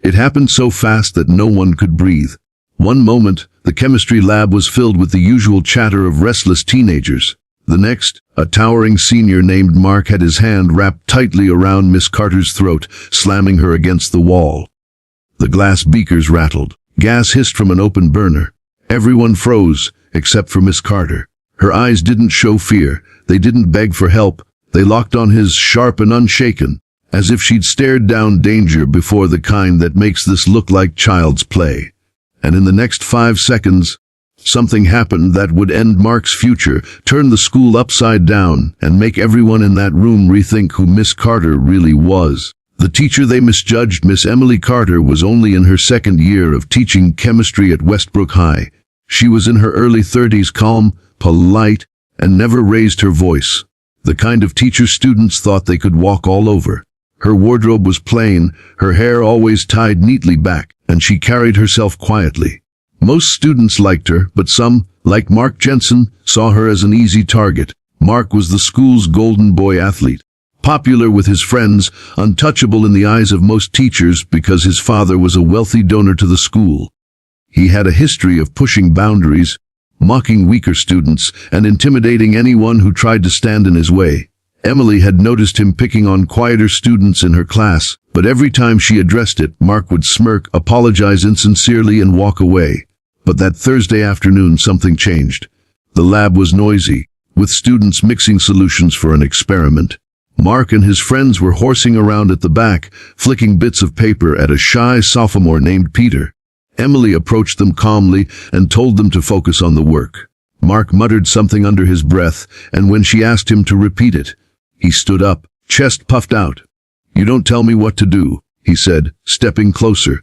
It happened so fast that no one could breathe. One moment, the chemistry lab was filled with the usual chatter of restless teenagers. The next, a towering senior named Mark had his hand wrapped tightly around Miss Carter's throat, slamming her against the wall. The glass beakers rattled. Gas hissed from an open burner. Everyone froze, except for Miss Carter. Her eyes didn't show fear. They didn't beg for help. They locked on his, sharp and unshaken, as if she'd stared down danger before, the kind that makes this look like child's play. And in the next 5 seconds, something happened that would end Mark's future, turn the school upside down, and make everyone in that room rethink who Miss Carter really was. The teacher they misjudged, Miss Emily Carter, was only in her 2nd year of teaching chemistry at Westbrook High. She was in her early 30s, calm, polite, and never raised her voice. The kind of teacher students thought they could walk all over. Her wardrobe was plain, her hair always tied neatly back, and she carried herself quietly. Most students liked her, but some, like Mark Jensen, saw her as an easy target. Mark was the school's golden boy athlete, popular with his friends, untouchable in the eyes of most teachers because his father was a wealthy donor to the school. He had a history of pushing boundaries, mocking weaker students, and intimidating anyone who tried to stand in his way. Emily had noticed him picking on quieter students in her class, but every time she addressed it, Mark would smirk, apologize insincerely, and walk away. But that Thursday afternoon, something changed. The lab was noisy, with students mixing solutions for an experiment. Mark and his friends were horsing around at the back, flicking bits of paper at a shy sophomore named Peter. Emily approached them calmly and told them to focus on the work. Mark muttered something under his breath, and when she asked him to repeat it, he stood up, chest puffed out. "You don't tell me what to do," he said, stepping closer.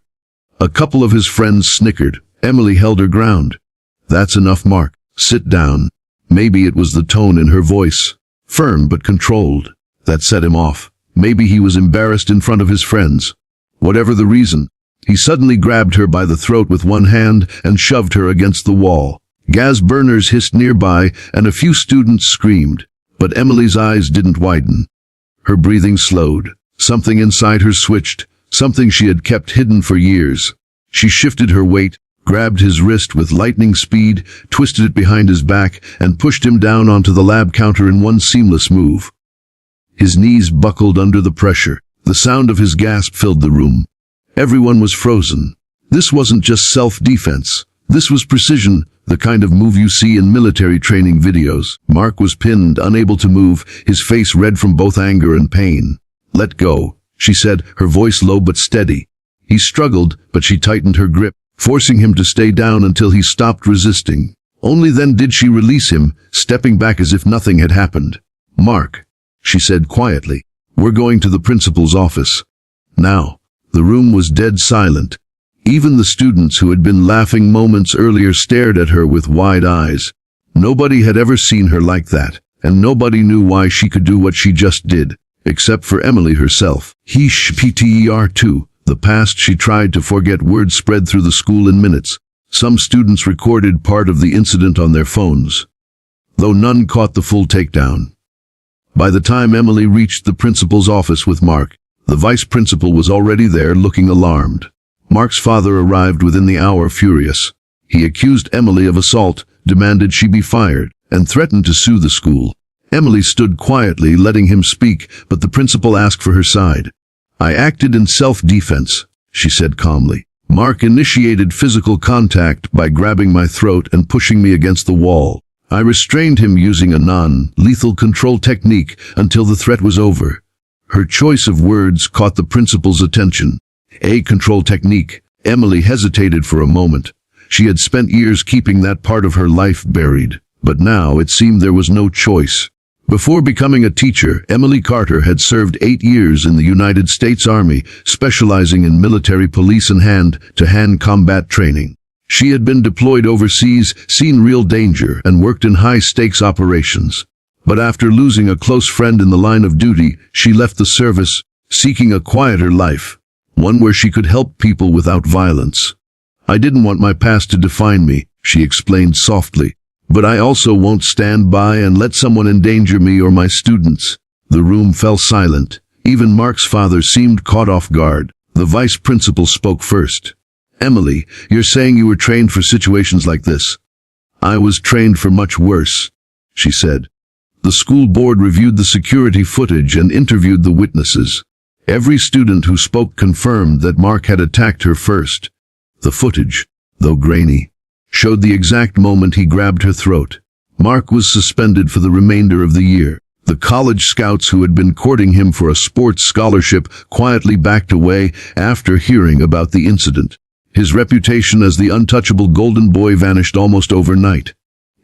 A couple of his friends snickered. Emily held her ground. "That's enough, Mark. Sit down." Maybe it was the tone in her voice, firm but controlled, that set him off. Maybe he was embarrassed in front of his friends. Whatever the reason, he suddenly grabbed her by the throat with one hand and shoved her against the wall. Gas burners hissed nearby, and a few students screamed. But Emily's eyes didn't widen. Her breathing slowed. Something inside her switched, something she had kept hidden for years. She shifted her weight, grabbed his wrist with lightning speed, twisted it behind his back, and pushed him down onto the lab counter in one seamless move. His knees buckled under the pressure. The sound of his gasp filled the room. Everyone was frozen. This wasn't just self-defense. This was precision, the kind of move you see in military training videos. Mark was pinned, unable to move, his face red from both anger and pain. "Let go," she said, her voice low but steady. He struggled, but she tightened her grip, forcing him to stay down until he stopped resisting. Only then did she release him, stepping back as if nothing had happened. "Mark," she said quietly, "we're going to the principal's office." Now, the room was dead silent. Even the students who had been laughing moments earlier stared at her with wide eyes. Nobody had ever seen her like that, and nobody knew why she could do what she just did, except for Emily herself. PTER2, the past she tried to forget. Word spread through the school in minutes. Some students recorded part of the incident on their phones, though none caught the full takedown. By the time Emily reached the principal's office with Mark, the vice principal was already there, looking alarmed. Mark's father arrived within the hour, furious. He accused Emily of assault, demanded she be fired, and threatened to sue the school. Emily stood quietly, letting him speak, but the principal asked for her side. "I acted in self-defense," she said calmly. "Mark initiated physical contact by grabbing my throat and pushing me against the wall. I restrained him using a non-lethal control technique until the threat was over." Her choice of words caught the principal's attention. A control technique. Emily hesitated for a moment. She had spent years keeping that part of her life buried, but now it seemed there was no choice. Before becoming a teacher, Emily Carter had served 8 years in the United States Army, specializing in military police and hand-to-hand combat training. She had been deployed overseas, seen real danger, and worked in high-stakes operations. But after losing a close friend in the line of duty, she left the service, seeking a quieter life, one where she could help people without violence. "I didn't want my past to define me," she explained softly. "But I also won't stand by and let someone endanger me or my students." The room fell silent. Even Mark's father seemed caught off guard. The vice principal spoke first. "Emily, you're saying you were trained for situations like this?" "I was trained for much worse," she said. The school board reviewed the security footage and interviewed the witnesses. Every student who spoke confirmed that Mark had attacked her first. The footage, though grainy, showed the exact moment he grabbed her throat. Mark was suspended for the remainder of the year. The college scouts who had been courting him for a sports scholarship quietly backed away after hearing about the incident. His reputation as the untouchable golden boy vanished almost overnight.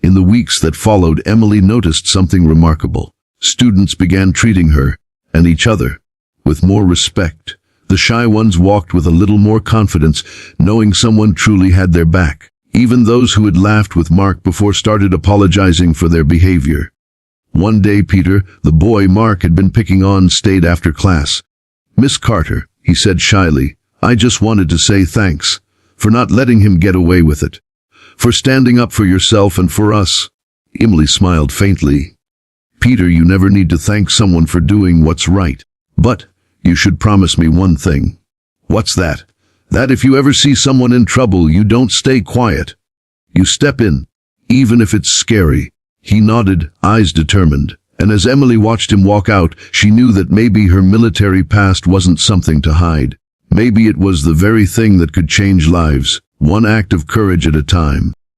In the weeks that followed, Emily noticed something remarkable. Students began treating her, and each other, with more respect. The shy ones walked with a little more confidence, knowing someone truly had their back. Even those who had laughed with Mark before started apologizing for their behavior. One day Peter, the boy Mark had been picking on, stayed after class. "Miss Carter," he said shyly, "I just wanted to say thanks for not letting him get away with it. For standing up for yourself and for us." Emily smiled faintly. "Peter, you never need to thank someone for doing what's right. But you should promise me one thing." "What's that?" "That if you ever see someone in trouble, you don't stay quiet. You step in, even if it's scary." He nodded, eyes determined, and as Emily watched him walk out, she knew that maybe her military past wasn't something to hide. Maybe it was the very thing that could change lives, one act of courage at a time.